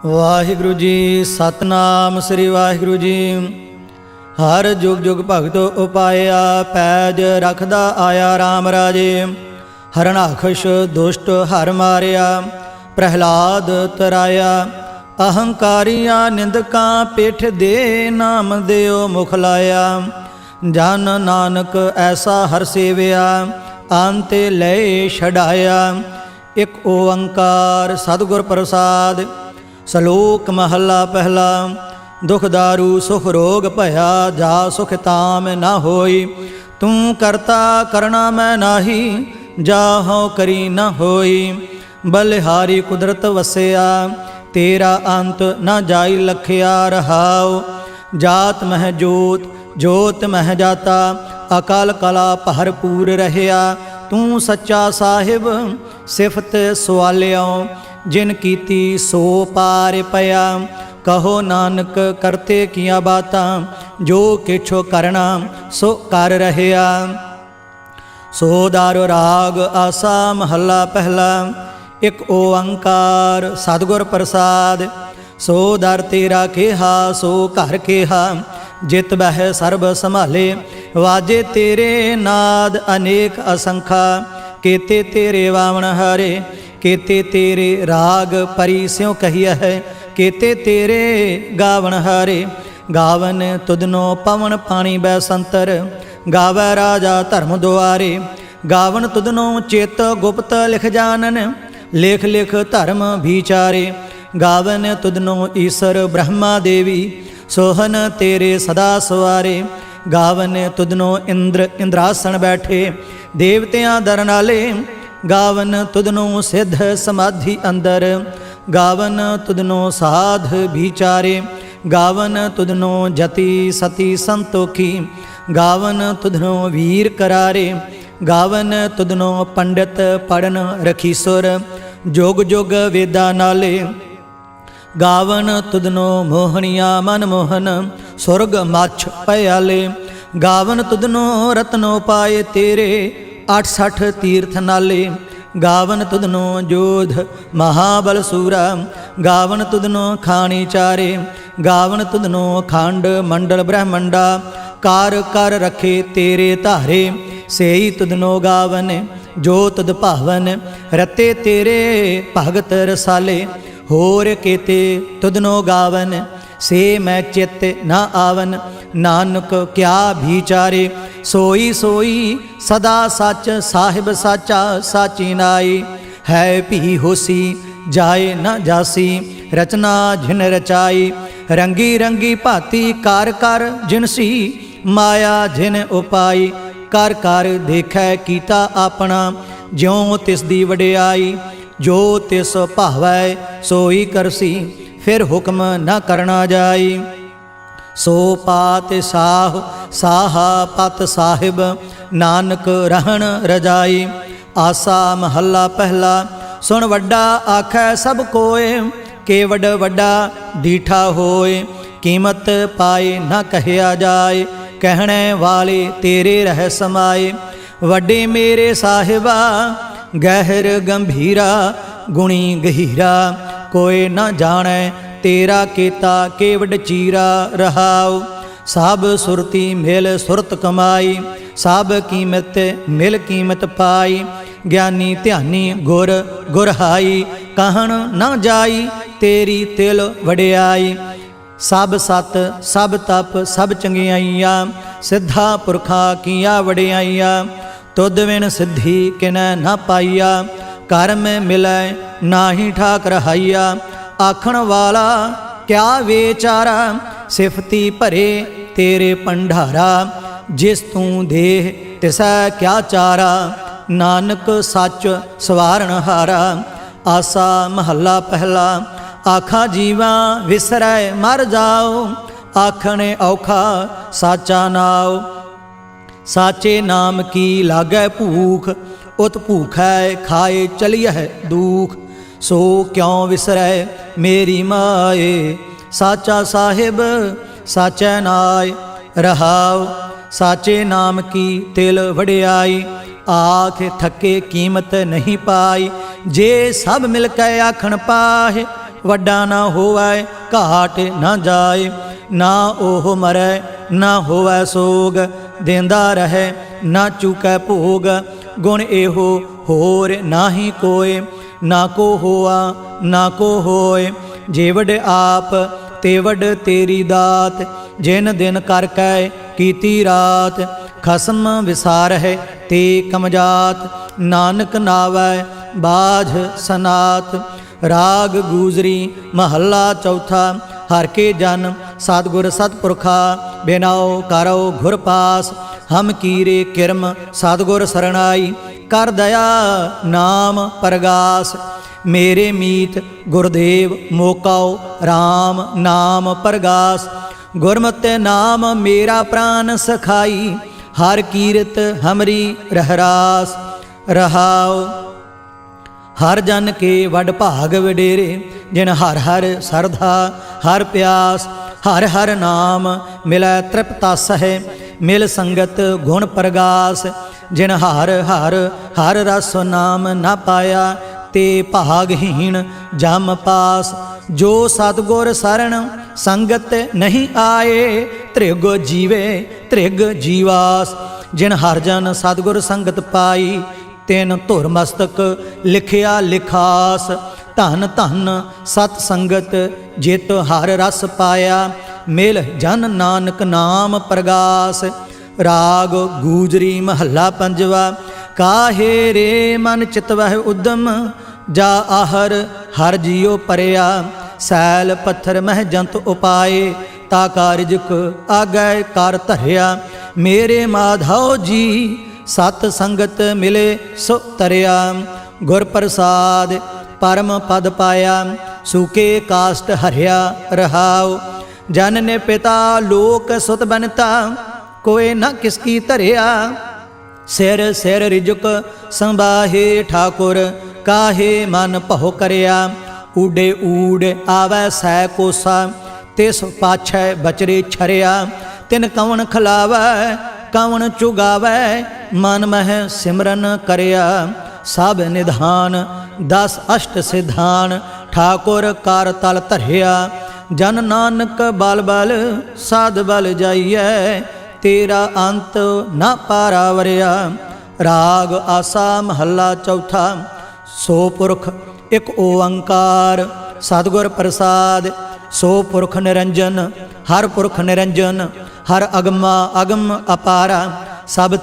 ਵਾਹਿਗੁਰੂ ਜੀ। ਸਤਨਾਮ ਸ੍ਰੀ ਵਾਹਿਗੁਰੂ ਜੀ। ਹਰ ਜੁਗ ਜੁਗ ਭਗਤ ਉਪਾਇਆ, ਪੈਜ ਰਖਦਾ ਆਇਆ RAM ਰਾਜੇ। ਹਰਨਾਖਸ਼ ਦੁਸ਼ਟ ਹਰ ਮਾਰਿਆ, ਪ੍ਰਹਿਲਾਦ ਤਰਾਇਆ। ਅਹੰਕਾਰੀਆਂ ਨਿੰਦਕਾਂ ਪਿੱਠ ਦੇ, ਨਾਮ ਦਿਓ ਮੁਖ ਲਾਇਆ। ਜਨ ਨਾਨਕ ਐਸਾ ਹਰ ਸੇਵਿਆ, ਅੰਤੇ ਲੈ ਛਡਾਇਆ। ਇਕ ਓੰਕਾਰ ਸਤਿਗੁਰ ਪ੍ਰਸਾਦ। ਸਲੋਕ ਮਹੱਲਾ ਪਹਿਲਾ। ਦੁਖ ਦਾਰੂ ਸੁਖ ਰੋਗ ਭਇਆ, ਜਾ ਸੁਖ ਤਾਮ ਨਾ ਹੋਈ। ਤੂੰ ਕਰਤਾ ਕਰਣਾ ਮੈਂ ਨਾਹੀ, ਜਾ ਹਉ ਕਰੀ ਨਾ ਹੋਈ। ਬਲਿਹਾਰੀ ਕੁਦਰਤ ਵਸਿਆ, ਤੇਰਾ ਅੰਤ ਨਾ ਜਾਈ ਲਖਿਆ ਰਹਾਉ। ਜਾਤ ਮਹਿ ਜੋਤ, ਜੋਤ ਮਹਿ ਜਾਤਾ, ਅਕਾਲ ਕਲਾ ਭਰਪੂਰ ਰਹਿਆ। ਤੂੰ ਸੱਚਾ ਸਾਹਿਬ ਸਿਫਤ ਸਵਾਲਿਓ, ਜਿਨ ਕੀਤੀ ਸੋ ਪਾਰ ਪਿਆ। ਕਹੋ ਨਾਨਕ ਕਰਤੇ ਕੀਆਂ ਬਾਤਾਂ, ਜੋ ਕਿਛੁ ਕਰਣਾ ਸੋ ਕਰ ਰਹਿਆ। ਸੋ ਦਾਰੁ ਰਾਗ ਆਸਾ ਮਹੱਲਾ ਪਹਿਲਾ। ਇਕ ਓੰਕਾਰ ਸਤਿਗੁਰ ਪ੍ਰਸਾਦ। ਸੋ ਦਰ ਤੇਰਾ ਕਿਹਾ, ਸੋ ਘਰ ਕਿਹਾ, ਜਿਤ ਬਹਿ ਸਰਬ ਸੰਭਾਲੇ। ਵਾਜੇ ਤੇਰੇ ਨਾਦ ਅਨੇਕ ਅਸੰਖਾ, ਕੀਤੇ ਤੇਰੇ ਵਾਵਣ ਹਾਰੇ। ਕੀਤੇ ਤੇਰੇ ਰਾਗ ਪਰੀ ਸਿਉ ਕਹੀਆ ਹੈ, ਕੀਤੇ ਤੇਰੇ ਗਾਵਣ ਹਾਰੇ। ਗਾਵਨ ਤੁਧਨੋ ਪਵਨ ਪਾਣੀ ਬੈ ਸੰਤਰ, ਗਾਵੈ ਰਾਜਾ ਧਰਮ ਦੁਆਰੇ। ਗਾਵਨ ਤੁਧਨੋ ਚਿਤ ਗੁਪਤ ਲਿਖ ਜਾਣਨ, ਲਿਖ ਲਿਖ ਧਰਮ ਵਿਚਾਰੇ। ਗਾਵਨ ਤੁਧਨੋ ਈਸਰ ਬ੍ਰਹਮਾ ਦੇਵੀ, ਸੋਹਨ ਤੇਰੇ ਸਦਾ ਸਵਾਰੇ। ਗਾਵਨ ਤੁਧਨੋ ਇੰਦਰ ਇੰਦਰਾਸਣ ਬੈਠੇ, ਦੇਵਤਿਆਂ ਦਰਨਾਲੇ। ਗਾਵਨ ਤੁਧਨੋ ਸਿੱਧ ਸਮਾਧੀ ਅੰਦਰ, ਗਾਵਨ ਤੁਧਨੋ ਸਾਧ ਵਿਚਾਰੇ। ਗਾਵਨ ਤੁਧਨੋ ਜਤੀ ਸਤੀ ਸੰਤੋਖੀ, ਗਾਵਨ ਤੁਧਨੋ ਵੀਰ ਕਰਾਰੇ। ਗਾਵਨ ਤੁਧਨੋ ਪੰਡਿਤ ਪੜਨ ਰਖੀਸੁਰ, ਜੁਗ ਜੁਗ ਵੇਦਾਂ ਨਾਲੇ। ਗਾਵਨ ਤੁਧਨੋ ਮੋਹਣੀਆਂ ਮਨ ਮੋਹਨ, ਸੁਰਗ ਮੱਛ ਪਿਆਲੇ। ਗਾਵਨ ਤੁਧਨੋ ਰਤਨੋ ਪਾਏ ਤੇਰੇ, 68 ਤੀਰਥ ਨਾਲੇ। ਗਾਵਨ ਤੁਧਨੋ ਜੋਧ ਮਹਾਬਲ ਸੂਰਾ, ਗਾਵਨ ਤੁਧਨੋ ਖਾਣੀ ਚਾਰੇ। ਗਾਵਨ ਤੁਧਨੋ ਖੰਡ ਮੰਡਲ ਬ੍ਰਹਮੰਡਾ, ਕਾਰ ਕਰ ਰਖੇ ਤੇਰੇ ਧਾਰੇ। ਸੇਈ ਤੁਧਨੋ ਗਾਵਨ ਜੋ ਤੁਧ ਭਾਵਨ, ਰਤੇ ਤੇਰੇ ਭਗਤ ਰਸਾਲੇ। ਹੋਰ ਕੀਤੇ ਤੁਧਨੋ ਗਾਵਨ, ਸੇ ਮੈਂ ਚਿਤ ਨਾ ਆਵਨ। ਨਾਨਕ ਕਿਆ ਵਿਚਾਰੇ, ਸੋਈ ਸੋਈ ਸਦਾ ਸੱਚ ਸਾਹਿਬ ਸਾਚਾ ਸਾਚੀ ਨਾਈ। ਹੈ ਭੀ ਹੋਸੀ ਜਾਏ ਨਾ ਜਾਸੀ, ਰਚਨਾ ਜਿਨ ਰਚਾਈ। ਰੰਗੀ ਰੰਗੀ ਭਾਤੀ ਕਰ ਕਰ ਜਿਨਸੀ, ਮਾਇਆ ਜਿਨ ਉਪਾਈ। ਕਰ ਕਰ ਦੇਖੈ ਕੀਤਾ ਆਪਣਾ, ਜਿਉ ਤਿਸ ਦੀ ਵਡਿਆਈ। ਜੋ ਤਿਸ ਭਾਵੈ ਸੋਈ ਕਰਸੀ, ਫਿਰ ਹੁਕਮ ਨਾ ਕਰਨਾ ਜਾਈ। ਸੋ ਪਾਤ ਸਾਹ ਸਾਹਾ ਪਤ ਸਾਹਿਬ, ਨਾਨਕ ਰਹਿਣ ਰਜਾਈ। ਆਸਾ ਮਹੱਲਾ ਪਹਿਲਾ। ਸੁਣ ਵੱਡਾ ਆਖੈ ਸਭ ਕੋਏ, ਕੇਵਡ ਵੱਡਾ ਡੀਠਾ ਹੋਏ। ਕੀਮਤ ਪਾਏ ਨਾ ਕਹਿਆ ਜਾਏ, ਕਹਿਣੇ ਵਾਲੇ ਤੇਰੇ ਰਹਿ ਸਮਾਏ। ਵੱਡੇ ਮੇਰੇ ਸਾਹਿਬਾ ਗਹਿਰ ਗੰਭੀਰਾ, ਗੁਣੀ ਗਹੀਰਾ। ਕੋਏ ਨਾ ਜਾਣੈ ਤੇਰਾ ਕੀਤਾ ਕੇਵਡ ਚੀਰਾ ਰਹਾਉ। ਸਭ ਸੁਰਤੀ ਮਿਲ ਸੁਰਤ ਕਮਾਈ, ਸਭ ਕੀਮਤ ਮਿਲ ਕੀਮਤ ਪਾਈ। ਗਿਆਨੀ ਧਿਆਨੀ ਗੁਰ ਗੁਰਹਾਈ, ਕਹਿਣ ਨਾ ਜਾਈ ਤੇਰੀ ਤਿਲ ਵਡਿਆਈ। ਸਭ ਸਤ ਸਭ ਤਪ ਸਭ ਚੰਗਿਆਈਆਂ, ਸਿੱਧਾ ਪੁਰਖਾ ਕੀਆ ਵਡਿਆਈਆਂ। ਤੁਧ ਵਿਣ ਸਿੱਧੀ ਕਿਨੈ ਨਾ ਪਾਈਆ, ਕਰਮ ਮਿਲੈ ਨਾਹੀ ਠਾਕ ਰਹਾਈਆ। ਆਖਣ ਵਾਲਾ ਕਿਆ ਵਿਚਾਰਾ, ਸਿਫਤੀ ਭਰੇ ਤੇਰੇ ਭੰਡਾਰਾ। ਜਿਸ ਤੂੰ ਦੇਹ ਤਿਸੈ ਕਿਆ ਚਾਰਾ, ਨਾਨਕ ਸੱਚ ਸਵਾਰਨ ਹਾਰਾ। ਆਸਾ ਮਹੱਲਾ ਪਹਿਲਾ। ਆਖਾ ਜੀਵਾ ਵਿਸਰੈ ਮਰ ਜਾਓ, ਆਖਣੇ ਔਖਾ ਸਾਚਾ ਨਾਉ। ਸਾਚੇ ਨਾਮ ਕੀ ਲਾਗੈ ਭੂਖ, ਉਤ ਭੂਖੈ ਖਾਏ ਚਲੀਐ ਦੂਖ। ਸੋ ਕਿਉ ਵਿਸਰੈ ਮੇਰੀ ਮਾਏ, ਸਾਚਾ ਸਾਹਿਬ ਸਾਚੈ ਨਾਇ ਰਹਾਉ। ਸਾਚੇ ਨਾਮ ਕੀ ਤਿਲ ਵਡਿਆਈ, ਆਖ ਥਕੇ ਕੀਮਤ ਨਹੀਂ ਪਾਈ। ਜੇ ਸਭ ਮਿਲ ਕੇ ਆਖਣ ਪਾਹੇ, ਵੱਡਾ ਨਾ ਹੋਵੈ ਘਾਟ ਨਾ ਜਾਏ। ਨਾ ਉਹ ਮਰੈ ਨਾ ਹੋਵੈ ਸੋਗ, ਦੇਂਦਾ ਰਹੈ ਨਾ ਚੁਕੈ ਭੋਗ। ਗੁਣ ਇਹੋ ਹੋਰ ਨਾਹੀ ਕੋਇ, ਨਾ ਕੋ ਹੋਆ ਨਾ ਕੋ ਹੋਏ। ਜੇਵਡ ਆਪ ਤੇਵਡ ਤੇਰੀ ਦਾਤ, ਜਿਨ ਦਿਨ ਕਰ ਕੈ ਕੀਤੀ ਰਾਤ। ਖਸਮ ਵਿਸਾਰਹਿ ਤੇ ਕਮਜਾਤ, ਨਾਨਕ ਨਾਵੈ ਬਾਝ ਸਨਾਤ। ਰਾਗ ਗੂਜਰੀ ਮਹੱਲਾ ਚੌਥਾ। ਹਰ ਕੇ ਜਨ ਸਤਿਗੁਰ ਸਤਿਪੁਰਖਾ, ਬਿਨਾਉ ਕਰਉ ਘੁਰ ਪਾਸ। ਹਮ ਕੀਰੇ ਕਿਰਮ ਸਤਿਗੁਰ ਸਰਣਾਈ, ਕਰ ਦਇਆ ਨਾਮ ਪਰਗਾਸ। ਮੇਰੇ ਮੀਤ ਗੁਰਦੇਵ ਮੋਕਾਉ, RAM ਨਾਮ ਪਰਗਾਸ। ਗੁਰਮਤਿ ਨਾਮ ਮੇਰਾ ਪ੍ਰਾਨ ਸਖਾਈ, ਹਰ ਕੀਰਤ ਹਮਰੀ ਰਹਿਰਾਸ। ਰਹਾਉ ਹਰ ਜਨ ਕੇ ਵਡ ਭਾਗ ਵਡੇਰੇ, ਜਿਨ ਹਰ ਹਰ ਸਰਧਾ ਹਰ ਪਿਆਸ। ਹਰ ਹਰ ਨਾਮ ਮਿਲੈ ਤ੍ਰਿਪਤਾਸ ਹੈ, ਮਿਲ ਸੰਗਤ ਗੁਣ ਪ੍ਰਗਾਸ। ਜਿਨ ਹਰ ਹਰ ਹਰ ਰਸ ਨਾਮ ਨਾ ਪਾਇਆ, ਤੇ ਭਾਗਹੀਣ ਜਮ ਪਾਸ। ਜੋ ਸਤਿਗੁਰ ਸਰਣ ਸੰਗਤ ਨਹੀਂ ਆਏ, ਤ੍ਰਿਗ ਜੀਵੇ ਤ੍ਰਿਗ ਜੀਵਾਸ। ਜਿਨ ਹਰ ਜਨ ਸਤਿਗੁਰ ਸੰਗਤ ਪਾਈ, ਤਿਨ ਧੁਰ ਮਸਤਕ ਲਿਖਿਆ ਲਿਖਾਸ। ਧਨ ਧਨ ਸਤ ਸੰਗਤ ਜਿਤ ਹਰ ਰਸ ਪਾਇਆ, ਮਿਲ ਜਨ ਨਾਨਕ ਨਾਮ ਪ੍ਰਗਾਸ। ਰਾਗ ਗੂਜਰੀ ਮਹੱਲਾ ਪੰਜਵਾ। ਕਾਹੇ ਰੇ ਮਨ ਚਿਤਵਹਿ ਉਦਮ, ਜਾ ਆਹਰ ਹਰ ਜੀਉ ਪਰਿਆ। ਸੈਲ ਪੱਥਰ ਮਹਿ ਜੰਤ ਉਪਾਏ, ਤਾ ਕਾਰਜਕ ਆਗੈ ਕਰ ਧਰਿਆ। ਮੇਰੇ ਮਾਧਵ ਜੀ ਸਤ ਸੰਗਤ ਮਿਲੇ ਸੋ ਤਰਿਆ। ਗੁਰ ਪ੍ਰਸਾਦ ਪਰਮ ਪਦ ਪਾਇਆ, ਸੂਕੇ ਕਾਸ਼ਟ ਹਰਿਆ ਰਹਾਉ। ਜਨ ਨੇ ਪਿਤਾ ਲੋਕ ਸੁਤ ਬਨਤਾ, ਕੋਏ ਨਾ ਕਿਸ ਕੀ ਧਰਿਆ। ਸਿਰ ਸਿਰ ਰਿਜਕ ਸੰਭਾਹੇ ਠਾਕੁਰ, ਕਾਹੇ ਮਨ ਭਉ ਕਰਿਆ। ਊਡੇ ਊੜ ਆਵੈ ਸੈ ਕੋਸਾ, ਤਿਸ ਪਾਛੈ ਬਚਰੇ ਛਰਿਆ। ਤਿਨ ਕਵਣ ਖਲਾਵੈ ਕਵਣ ਚੁਗਾਵੈ, ਮਨ ਮਹਿ ਸਿਮਰਨ ਕਰਿਆ। ਸਭ ਨਿਧਾਨ 10 ਅਸ਼ਟ ਸਿਧਾਨ, ਠਾਕੁਰ ਕਰ ਤਲ ਧਰਿਆ। ਜਨ ਨਾਨਕ ਬਲ ਬਲ ਸਾਧ ਬਲ ਜਾਈਐ, ਤੇਰਾ ਅੰਤ ਨਾ ਪਾਰਾਵਰਿਆ। ਰਾਗ ਆਸਾ ਮਹੱਲਾ ਚੌਥਾ। ਸੋ ਪੁਰਖ ਇਕ ਓੰਕਾਰ, ਸਤਿਗੁਰ ਪ੍ਰਸਾਦ। ਸੋ ਪੁਰਖ ਨਿਰੰਜਨ ਹਰ ਪੁਰਖ ਨਿਰੰਜਨ, ਹਰ ਅਗਮਾ ਅਗਮ ਅਪਾਰਾ। ਸਭ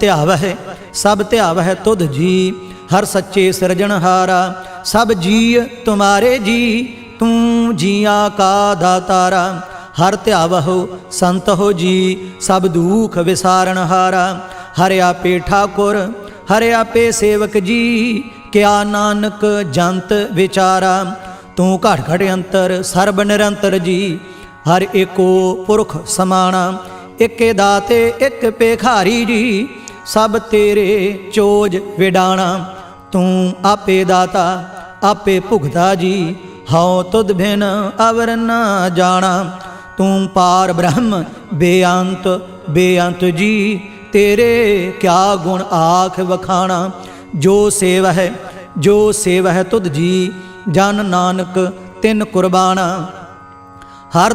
ਧਿਆਵਹਿ ਤੁਧ ਜੀ, ਹਰ ਸੱਚੇ ਸਿਰਜਣਹਾਰਾ। ਸਭ ਜੀ ਤੁਮਾਰੇ ਜੀ, ਤੂੰ ਜੀਆਂ ਕਾ ਦਾਤਾਰਾ। ਹਰ ਧਿਆਵਹੁ ਸੰਤ ਹੋ ਜੀ, ਸਭ ਦੁਖ ਵਿਸਾਰਣਹਾਰਾ। ਹਰਿ ਆਪੇ ਠਾਕੁਰ ਹਰਿ ਆਪੇ ਸੇਵਕ ਜੀ, ਕਿਆ ਨਾਨਕ ਜੰਤ ਵਿਚਾਰਾ। ਤੂੰ ਘਟ ਘਟ ਅੰਤਰ ਸਰਬ ਨਿਰੰਤਰ ਜੀ, ਹਰ ਏਕੋ ਪੁਰਖ ਸਮਾਣਾ। ਇਕੇ ਦਾਤੇ ਇਕ ਭੇਖਾਰੀ ਜੀ, ਸਭ ਤੇਰੇ ਚੋਜ ਵਿਡਾਣਾ। ਤੂੰ ਆਪੇ ਦਾਤਾ ਆਪੇ ਭੁਗਤਾ ਜੀ, ਹਉ ਤੁਧ ਬਿਨ ਅਵਰ ਨਾ ਜਾਣਾ। ਤੂੰ ਪਾਰ ਬ੍ਰਹਮ ਬੇਅੰਤ ਬੇਅੰਤ ਜੀ, ਤੇਰੇ ਕਿਆ ਗੁਣ ਆਖ ਵਖਾਣਾ। ਜੋ ਸੇਵਹਿ ਤੁਧ ਜੀ, ਜਨ ਨਾਨਕ ਤਿਨ ਕੁਰਬਾਨਾ। ਹਰ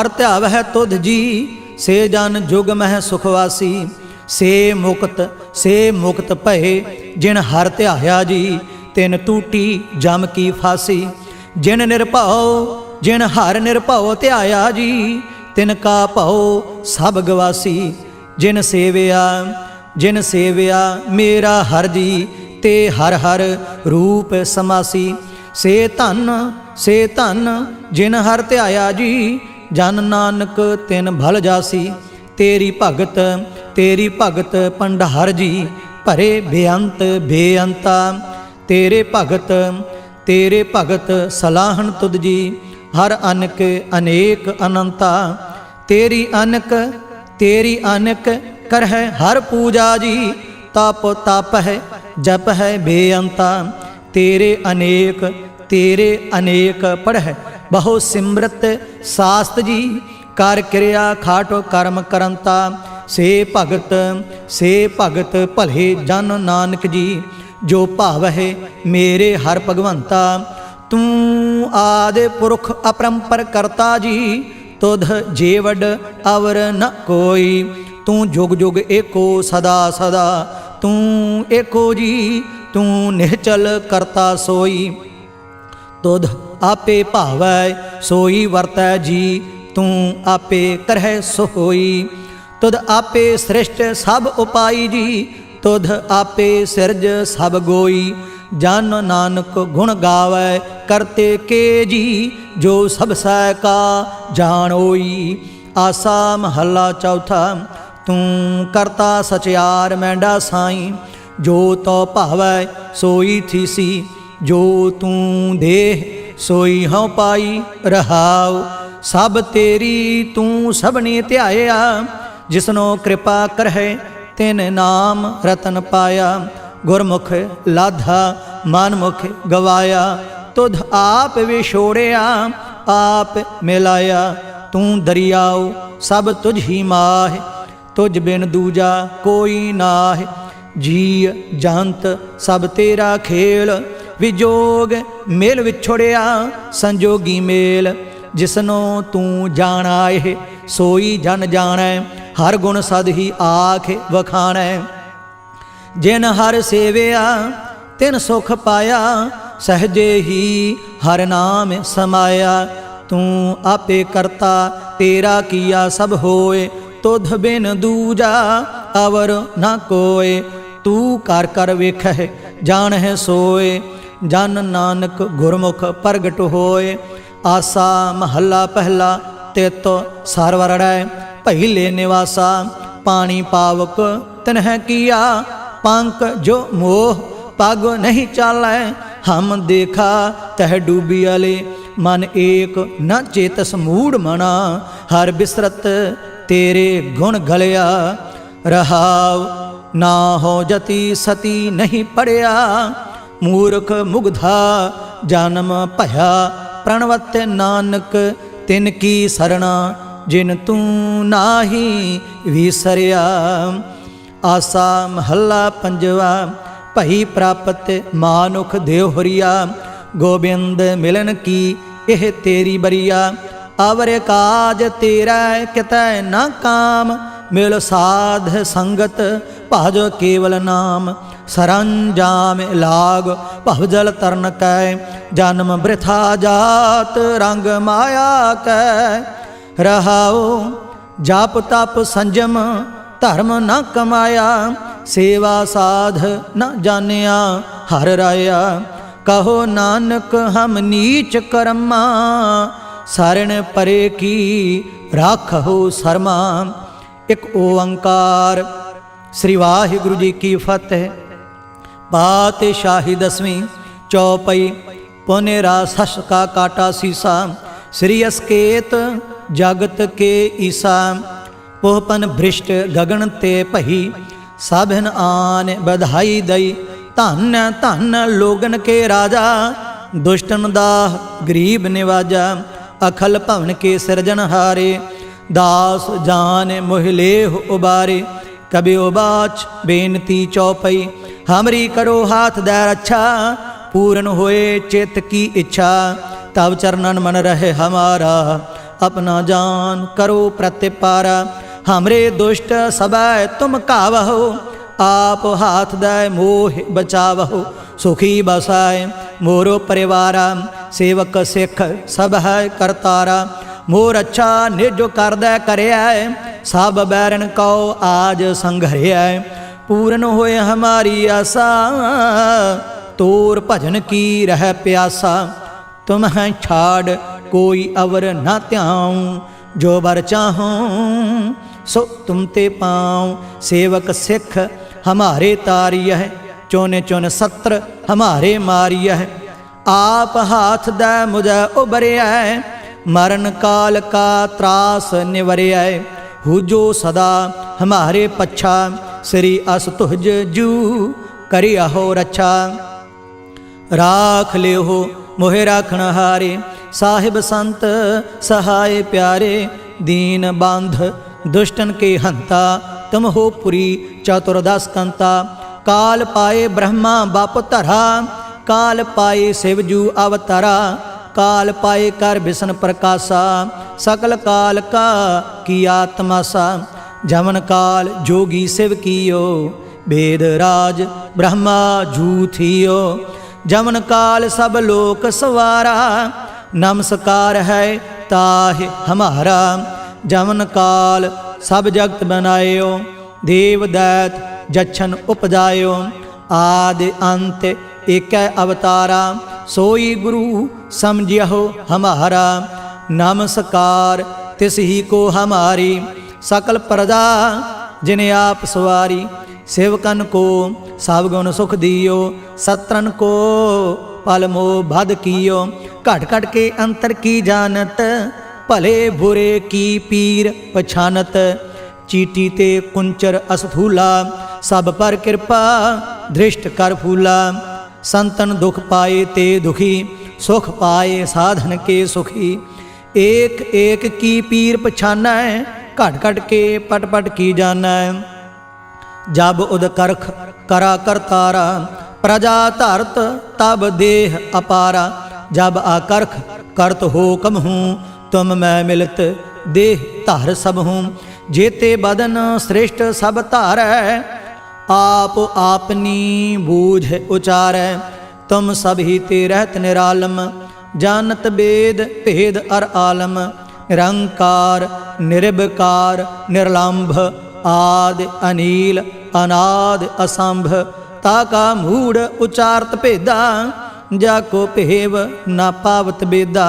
ਧਿਆਵਹਿ ਤੁਧ ਜੀ, ਸੇ ਜਨ ਜੁਗ ਮਹਿ ਸੁਖਵਾਸੀ। ਸੇ ਮੁਕਤ ਭਏ, ਜਿਨ ਹਰ ਧਿਆਇਆ ਜੀ, ਤਿਨ ਟੂਟੀ ਜਮ ਕੀ ਫਾਸੀ। ਜਿਨ ਹਰ ਨਿਰਭਉ ਧਿਆਇਆ ਜੀ, ਤਿਨ ਕਾ ਭਉ ਸਭ ਗਵਾਸੀ। ਜਿਨ ਸੇਵਿਆ ਮੇਰਾ ਹਰ ਜੀ, ਤੇ ਹਰ ਹਰ ਰੂਪ ਸਮਾਸੀ। ਸੇ ਧਨ ਜਿਨ ਹਰ ਧਿਆਇਆ ਜੀ, ਜਨ ਨਾਨਕ ਤਿਨ ਭਲ ਜਾਸੀ। ਤੇਰੀ ਭਗਤ ਭੰਡਾਰ ਜੀ, ਭਰੇ ਬੇਅੰਤ ਬੇਅੰਤਾ। ਤੇਰੇ ਭਗਤ ਸਲਾਹਣ ਤੁਧ ਜੀ, ਹਰ ਅਨਕ ਅਨੇਕ ਅਨੰਤਾ। ਤੇਰੀ ਅਨਕ ਕਰਹਿ ਹਰ ਪੂਜਾ ਜੀ, ਤਪ ਹੈ ਜਪ ਹੈ ਬੇਅੰਤਾ। ਤੇਰੇ ਅਨੇਕ ਪੜ੍ਹੈ ਬਹੁ ਸਿਮਰਤ ਸਾਸਤ ਜੀ, ਕਰ ਕਿਰਿਆ ਖਾਟੋ ਕਰਮ ਕਰੰਤਾ। ਸੇ ਭਗਤ ਭਲੇ ਜਨ ਨਾਨਕ ਜੀ, ਜੋ ਭਾਵਹਿ ਮੇਰੇ ਹਰ ਭਗਵੰਤਾ। तू आदि पुरख अपरंपर करता जी, तुध जेवड अवर न कोई। तू जुग जुग एको सदा सदा, तू एको जी, तू निहचल करता सोई। तुध आपे भावै सोई वरतै जी, तू आपे करह सोई। तुध आपे सृष्ट सब उपाई जी, तुध आपे सिरज सब गोई। जन नानक गुण गावै करते के जी, जो सब सै का जानोई। आसा महला चौथा, तू करता सचियार मैंडा साई। जो तो भावै सोई थीसी, जो तू देह सोई हਉ पाई। रहाओ सब तेरी तू सबने ध्याया, जिसनो कृपा करहे तिन नाम रतन पाया। गुरमुख लाधा मनमुख गवाया, तुध आप विछोड़िया आप मिलाया। तू दरियाओ सब तुझ ही माह, तुझ बिन दूजा कोई नाह। जी जंत सब तेरा खेल, विजोग मेल विछोड़िया संजोगी मेल। जिसनो तू जानाए सोई जन जानै, हर गुण सद ही आख वखाणै। जिन हर सेविया तिन सुख पाया, सहजे ही हर नाम समाया। तू आपे करता तेरा किया सब होए, तुध बिन दूजा अवर न कोय। तू कर कर वेखह जानह सोए, जन नानक गुरमुख प्रगट होए। आसा महला पहला, तित सरवरड़ै पहिले निवासा। पानी पावक तिन्ह किया, पंक जो मोह पग नहीं चालै। हम देखा तह डूबियाले, मन एक न चेतस मूढ़ मना। हर बिसरत तेरे गुण गलिया, रहाव ना हो जति सती नहीं पड़िया। मूर्ख मुग्धा जन्म भया, प्रणवत नानक तिनकी सरना। जिन तू नाही विसरिया। आसा महला पंजवा, भई प्राप्त मानुख देवहरिया। गोबिंद मिलन की यह तेरी बरिया, अवर काज तेरा कितै न काम। मिल साध संगत भज केवल नाम। सरंजाम लाग भवजल तरन कै, जन्म वृथा जात रंग माया कै। रहाओ जाप तप संजम धर्म न कमाया। सेवा साध न जानिया हर राया। कहो नानक हम नीच कर्मा, सारण परे की राखो शर्मा। एक ओंकार। श्री वाहिगुरु जी की फतेह। पातशाही दसवीं चौपई। पुनेरा सस का काटा सीसा, श्री अस्केत जगत के ईसा। पोहपन भ्रिष्ट गगन ते पही, साभिन आन बधाई दई। धन धन लोगन के राजा, दुष्टन दाह गरीब निवाजा। अखल भवन के सिरजनहारे, दास जान मोहिलेह उबारे। कबि उबाच बेनती चौपई, हमरी करो हाथ दे रक्षा। पूर्ण होए चित्त की इच्छा, तब चरणन मन रहे हमारा। अपना जान करो प्रतिपारा, हमरे दुष्ट सबय तुम कावहो। आप हाथ दे मोह बचावहो, सुखी बसाए मोरो परिवारा। सेवक सिख सब है करतारा, मोर अच्छा निज कर दे करया। सब बैरन को आज संघर्या, पूर्ण होए हमारी आशा। तोर भजन की रह प्यासा, तुम हैं छाड़ कोई अवर न त्याऊं। जो बर चाहूँ सो तुम ते पाऊँ। सेवक सिख हमारे तारिय है, चुन चुन सत्र हमारे मारिय है। आप हाथ दे मुझे उबरिया, मरण काल का त्रास निवरिया। हु जो सदा हमारे पच्छा, श्री अस तुझ जू करिया हो रक्षा। राख ले हो मोहे राखण हारे, साहिब संत सहाय प्यारे। दीन बांध दुष्टन के हंता, तुम हो पुरी चतुर्दश कंता। काल पाए ब्रह्मा बाप धरा, काल पाए शिवजू अवतारा, काल पाए कर बिसन प्रकाशा, सकल काल का किया तमाशा। जमन काल जोगी शिव कियो, वेद राज ब्रह्मा जूथियो। जमन काल सब लोक सवारा, नमस्कार है ताहि हमारा। जमन काल सब जगत बनायो, देव दैत जच्छन उपजायो। आदि अंत एक अवतारा, सोई गुरु समझियो हमारा। नमस्कार तिस ही को हमारी, सकल प्रजा जिन्हें आप सवारी। सेवकन को सब गुण सुख दियो, सत्रन को पल मोह बध कियो। घट घट के अंतर की जानत, भले बुरे की पीर पछानत। चीटी ते कुंचर असथूला, सब पर कृपा दृष्ट कर फूला। संतन दुख पाए ते दुखी, सुख पाए साधन के सुखी। एक एक की पीर पछाना, घट घट के पट पट की जाना। जब उद करख करा करतारा, प्रजा धरत तब देह अपारा। जब आकर्ख करत हो कम हूँ, तुम मैं मिलत देह धार सब हूँ। जेते बदन श्रेष्ठ सब धारै, आप आपनी बूझ उचारै। तुम सब ही ते रहत निरालम, जानत वेद भेद अर आलम। निरंकार निर्विकार निर्लंभ, आदि अनील अनाद असंभ। ताका मूढ़ उचारत भेदा, जाको भेव न पावत बेदा।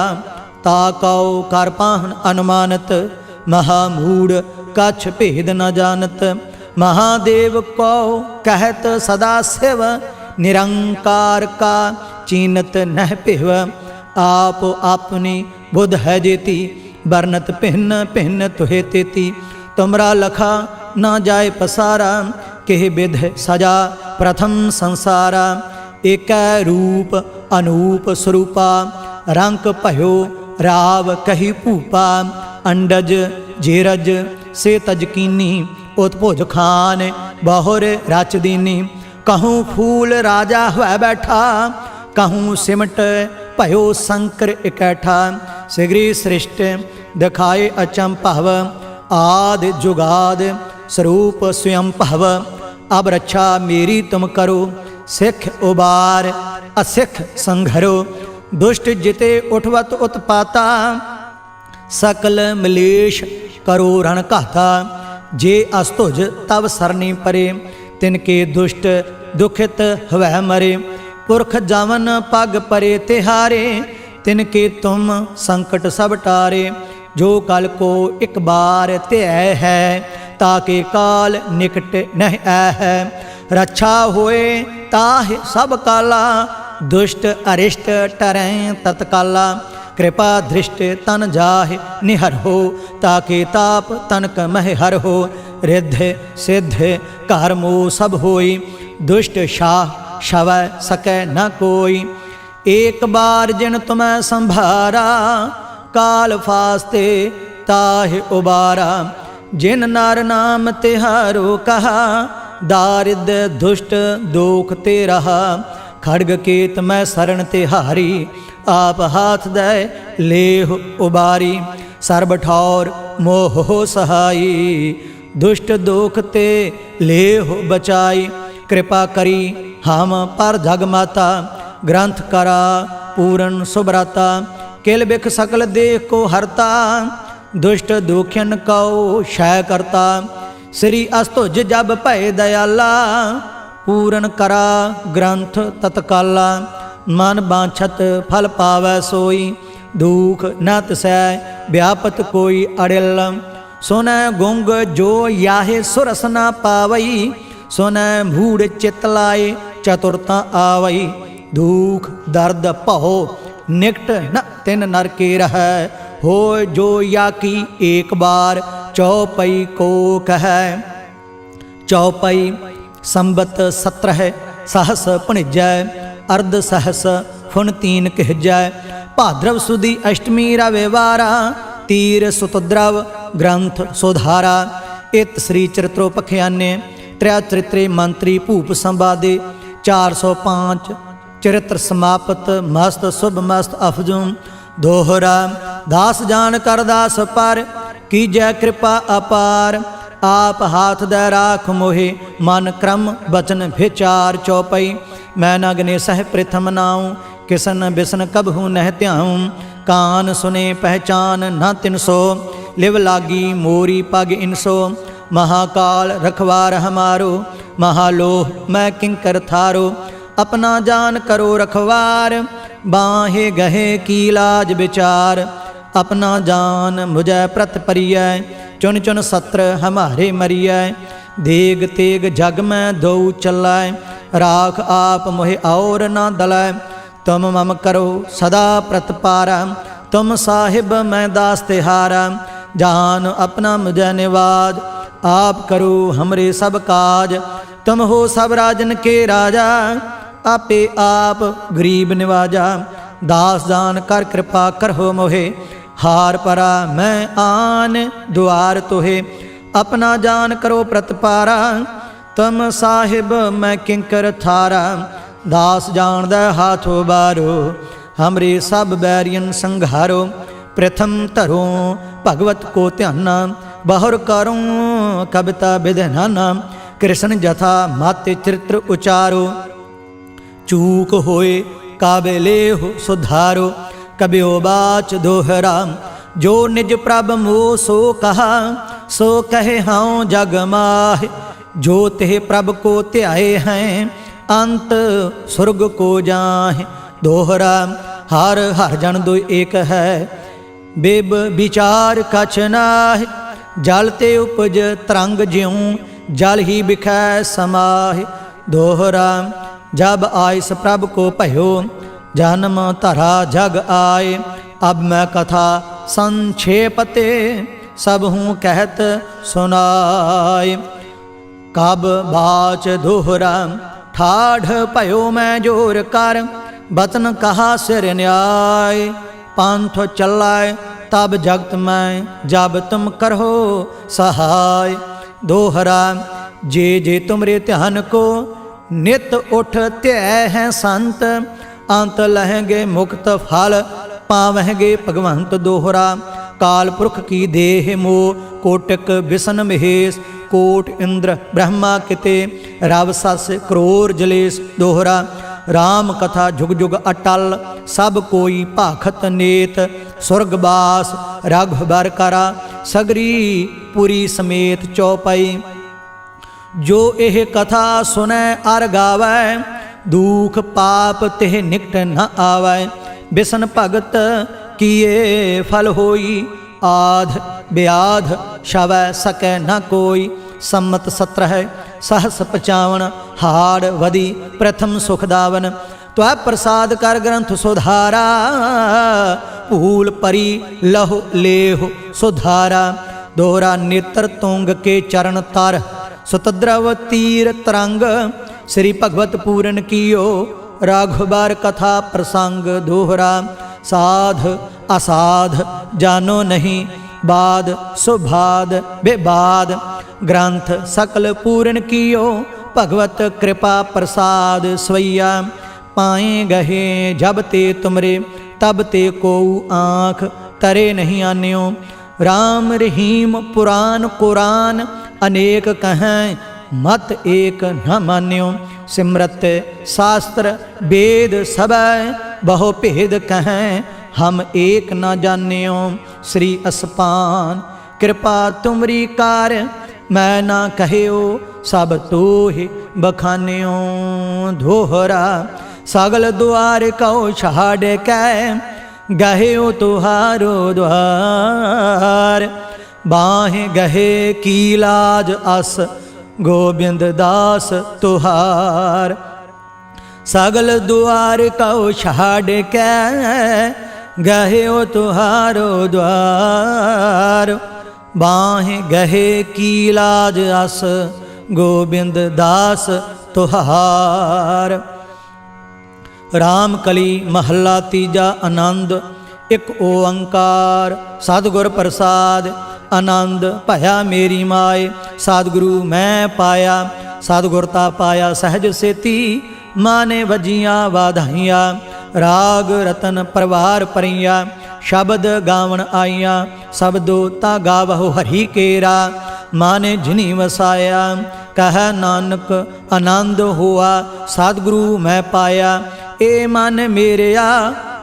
ताकौ कर पाहन अनुमानत, महामूढ़ कछ भेद न जानत। महादेव को कहत सदा शिव, निरंकार का चीनत नह पिव। आप अपनी बुध है जेती, बरनत भिन्न भिन्न तुहे तेती। तुमरा लखा ना जाए पसारा, केह विध सजा प्रथम संसारा। एक रूप अनूप स्वरूपा, रंक भयो राव कही भूपा। अंडज जेरज से तजकीनी, उत्भुज खान बहुर रच दीनी। कहूँ फूल राजा हुआ बैठा, कहूँ सिमट भयो शंकर इकट्ठा। सिगरी सृष्ट दिखाए अचंभव, आदि जुगाद स्वरूप स्वयं भव। अब रक्षा मेरी तुम करो, सिख उबार असिख संघरो। दुष्ट जिते उठवत उत्पाता, सकल मलेश करो रण घाता। जे अस्तुज तब सरनी परे, तिनके दुष्ट दुखित हवै मरे। पुरख जावन पग परे तिहारे, तिनके तुम संकट सब टारे। जो कल को एक बार त्याय है, ताके काल निकट नह है। रक्षा होए ताहि सब काला, दुष्ट अरिष्ट टरें तत्काला। कृपा दृष्ट तन जाहि निहर हो, ताके ताप तनक मह हर हो। रिद्ध सिद्ध कर्मो सब होई, दुष्ट शाह शव सकै न कोई। एक बार जिन तुम्हें संभारा, काल फास्ते ताहि उबारा। जिन नार नाम तिहारो कहा, दारिद्र दुष्ट दोख ते रहा। खड्ग केत मैं शरण तिहारी, आप हाथ दे लेह उबारी। सर्ब ठौर मोह सहाई, दुष्ट दोख ते लेह बचाई। कृपा करी हम पर जगमाता, ग्रंथ करा पूरन सुब्रता। किल बिख सकल देह को हरता, दुष्ट दुखियन को क्षय करता। श्री अस्तुज जब भय दयाला, पूरन करा ग्रंथ तत्काला। मन बांछत फल पावै सोई, दुख न तिसै व्यापत कोई अड़िल। सुनै गुंग जो याहे सुरस न पावई, सुनै मूढ़ चित लाए चतुरता आवई। दुख दर्द पहो निकट न तिन नर के रहै, हो जो या की एक बार चौपई को कहै। चौपई संबत 17 सहस पुणिजै, अर्ध सहस फुन 3 कहजै। भाद्रव सुदी अष्टमी रविवारा, तीर सुतद्रव ग्रंथ सुधारा। इत श्री चरित्रोपख्याने त्रय चरित्रे मंत्री भूप संवादे 405 चरित्र समाप्त मस्त शुभ मस्त अफजूं दोहरा। दास जान कर दास पर की जय कृपा अपार। आप हाथ दे राख मोहे मन क्रम बचन विचार चौपई। मैं न गने सह प्रथम नाऊं किसन बिसन कबहू नह त्याऊं। कान सुने पहचान न तिनसो लिव लागी मोरी पग इनसो। महाकाल रखवार हमारो महालोह मैं किंकर थारो। अपना जान करो रखवार बाहे गहे की लाज विचार। अपना जान मुझे प्रत परिय चुन चुन सत्र हमारे मरिय। देग तेग जग में दो चलाए राख आप मोहे और न दलाए। तुम मम करो सदा प्रतपारा तुम साहिब मैं दास तिहारा। जान अपना मुझे निवाज आप करो हमरे सब काज। तुम हो सब राजन के राजा आपे आप गरीब निवाजा। दास जान कर कृपा करहो मोहे हार परा मैं आन द्वार तोहे। अपना जान करो प्रतपारा तुम साहिब मैं किंकर थारा। दास जान दे हाथों बारो हमरे सब बैरियन संघारो। प्रथम धरो भगवत को ध्याना बहुर करूँ कविता विधनाना। कृष्ण जथा माते चरित्र उचारो चूक होए काबिले हो सुधारो। कबियो बाच दोहरा जो निज प्रभ मोह सो कहा सो कहे हाँ जग माहे। जो तेह प्रभ को त्याए हैं अंत स्वर्ग को जाहे। दोहरा हर हर जन दो एक है बिब विचार कछ नाहि। जल ते उपज तरंग ज्यों जल ही बिखै समाहि। दोहरा जब आइस प्रभ को भयो जन्म धरा जग आए। अब मैं कथा संक्षेपते सब हूँ कहत सुनाए। कब बाच दोहरा ठाढ़ भयो मैं जोर कर बतन कहा सिर न्याय। पंथ चलाए तब जगत में जब तुम करो सहाय। दोहरा जे तुमरे ध्यान को नित उठ त्याय हैं संत। अंत लहेंगे मुक्त फल पावेंगे भगवंत। दोहरा काल पुरख की देह मोह कोटक विसन महेश। कोट इंद्र ब्रह्मा किते रव सस क्रोर जलेश। दोहरा राम कथा जुग जुग अटल सब कोई भाखत नेत। स्वर्गवास रघुबर करा सगरी पुरी समेत चौपाई। जो एह कथा सुनै अर गावै दुख पाप तेह निकट न आवै। बिसन भगत किए फल होई आध ब्याध शवै सकै न कोई। सम्मत 17 सहस 55 हाड़ वदी प्रथम सुखदावन। त्वै प्रसाद कर ग्रंथ सुधारा भूल परी लहु लेहु सुधारा। दोहरा नेत्र तुंग के चरण तर सुतद्रव तीर तरंग। श्री भगवत पूरन कियो राघुबर कथा प्रसंग। दोहरा साध असाध जानो नहीं बाद सुभाद विवाद। ग्रंथ सकल पूरन कियो भगवत कृपा प्रसाद स्वैया। पाए गहे जब ते तुमरे तब ते को आँख तरे नहीं आन्यो। राम रहीम पुराण कुरान अनेक कहें मत एक न मान्यो। सिमरत शास्त्र वेद सब बहु भेद कहें हम एक न जान्यो। श्री असपान कृपा तुमरी कार मैं ना कहो सब तो ही बखान्यो। दोहरा सगल द्वार कहो छाड़ कै गहे तुहारो द्वार। बाहें गहे की लाज अस गोबिंद दास तुहार। सगल द्वार कहो छाड़ कै गहे तुहारो द्वार। बाहें गहे की लाज अस गोबिंद दास तुहार। राम कली महला तीजा आनंद। एक ओंकार सतगुर प्रसाद आनंद भया मेरी माए। सतगुरु मैं पाया सतगुरता पाया सहज सेती माने वजियां वाधाइयां राग रतन परवार परियां शब्द गावन आईयां शब्दो ता गावहु हरि केरा माने जिनी वसाया कह नानक आनंद हुआ सतगुरु मैं पाया ए मन मेरेया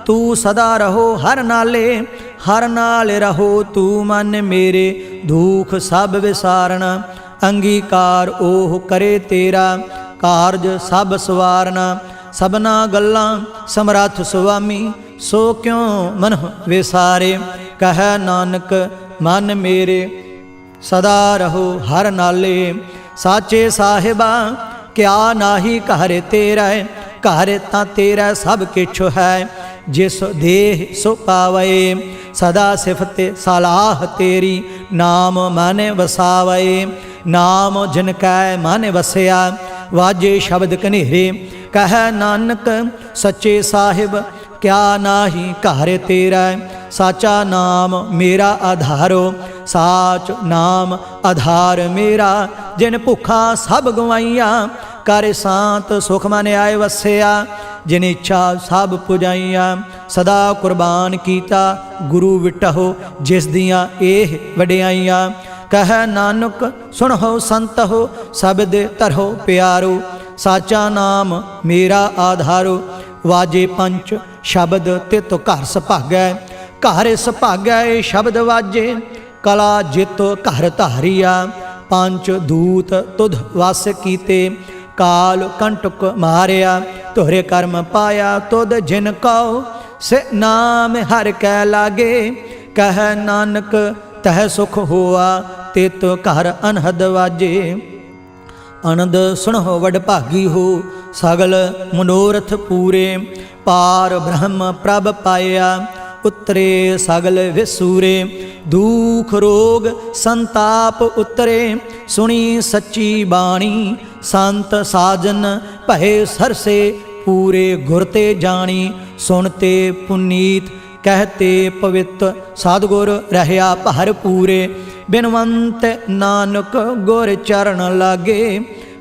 तू सदा रहो हर नाल रहो तू मन मेरे दुख सब विसारना अंगीकार ओह करे तेरा कारज सब सवारना सबना गल्लां समरथ सुआमी सो क्यों मन विसारे कह नानक मन मेरे सदा रहो हर नाले साचे साहिबा क्या नाही घर तेरा घर तां तेरा सब किछ है जिस देह सो पावे सदा सिफत सलाह तेरी नाम माने वसावे नाम जिन कै माने वसया वाजे शब्द कनेरे कह नानक सच्चे साहिब क्या नाही घर तेरा साचा नाम मेरा आधारो साच नाम आधार मेरा जिन भुखा सब गवाइया कर शांत सुख मन आए वसया जिन इच्छा सब पुजाइया सदा कुर्बान कीता गुरु विटहो जिस दियां एह वडियाइया कह नानक सुनहो संत हो शब्द तरहो प्यारो साचा नाम मेरा आधारो वाजे पंच शब्द तित घर सभागै घर सभागै शब्द वाजे कला जित घर धारिया पंच दूत तुध वस कीते काल कंटक मारिया तोहरे कर्म पाया तुद जिन कहो से नाम हर कै लागे कह नानक तह सुख हुआ तित घर अनहद वाजे आनंद सुनहो वड भागी हो सगल मनोरथ पूरे पार ब्रह्म प्रभ पाया उतरे सगल विसूरे दुख रोग संताप उतरे सुनी सच्ची बाणी संत साजन भय सरसे पूरे गुरते जानी सुनते पुनीत कहते पवित्र सतगुर रहया भर पूरे बिनवंत नानक गुर चरण लागे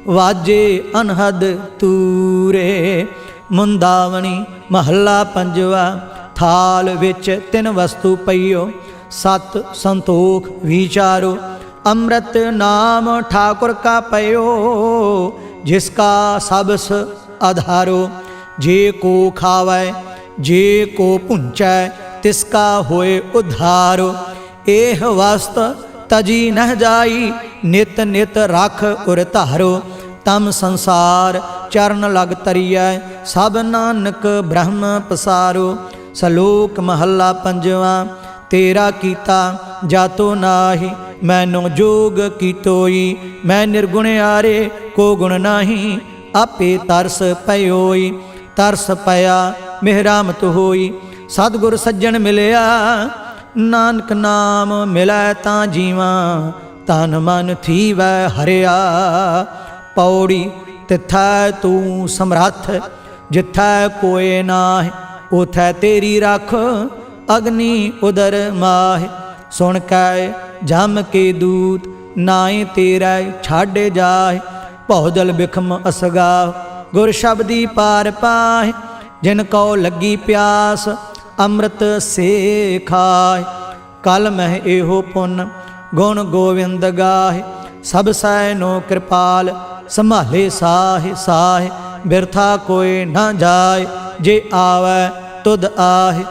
वाजे अनहद तूरे मुंदावनी महला पंजवा थाल विच तिन वस्तु पईओ सत संतोख विचारो अमृत नाम ठाकुर का पयो जिसका सबस आधारो जे को खावै जे को पुंचै तिसका होए उद्धारो एह वस्त तजी नह जाई नित नित रख उर धारो तम संसार चरण लग तरिया सब नानक ब्रह्म पसारो सलोक महला पंजवा तेरा कीता जातो नाही मैनो जोग कीतोई मैं निर्गुण आरे को गुण नाही आपे तरस पयोई तरस पया मेहरामत होई सतगुर सज्जन मिलया नानक नाम मिलै तां जीवा तन मन थीवै हरिया पौड़ी तिथै तू समरथ जिथै कोय नाहि उथै तेरी रख अग्नि उदर माह सुन कै जम के दूत नाए तेरा छाड़े जाए भौजल बिखम असगा गुर शब्दी पार पाए जिन को लगी प्यास अमृत से खाए कल मह एहो पुन गुण गोविंद गाहे सब सैनो कृपाल संभाले साहे साहे बिरथा कोई न जाए जे आवे तुद आहे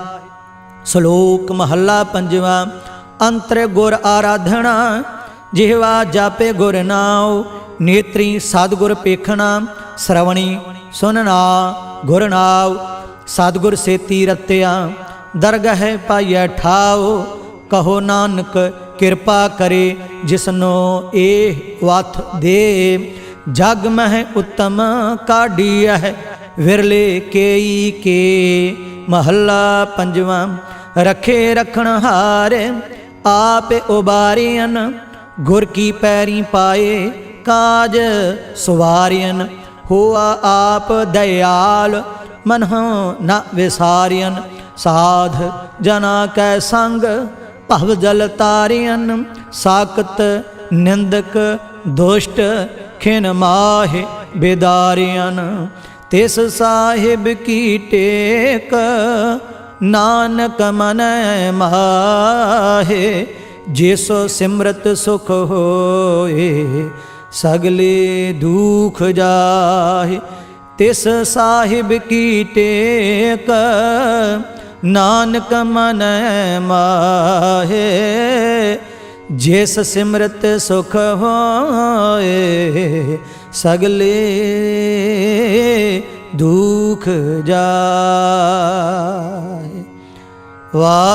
श्लोक महला पंजवा अंतर गुर आराधना जिहवा जापे गुर नाव नेत्री सतगुर पेखना श्रवणी सुनना गुर नाव सतगुर सेती रत्या दरगह पाइय ठाओ कहो नानक किरपा करे जिसनो ए वथ दे जग मह उत्तम काढ़िया विरले केई के महला पंजवा रखे रखण हार आप उबारियन गुर की पैरी पाए काज सुवारियन हुआ आप दयाल मन न विसारियन साध जना कै संग भव जल तारियन साकत निंदक दुष्ट खिन माहे बेदारियन तिस साहिब की टेक नानक मन माहे। जिसो सिमरत सुख होए सगले दुख जाहे। तिस साहिब की टेक नानक मन माहे। जिस सिमरत सुख होए सगले दुख जाए। वाह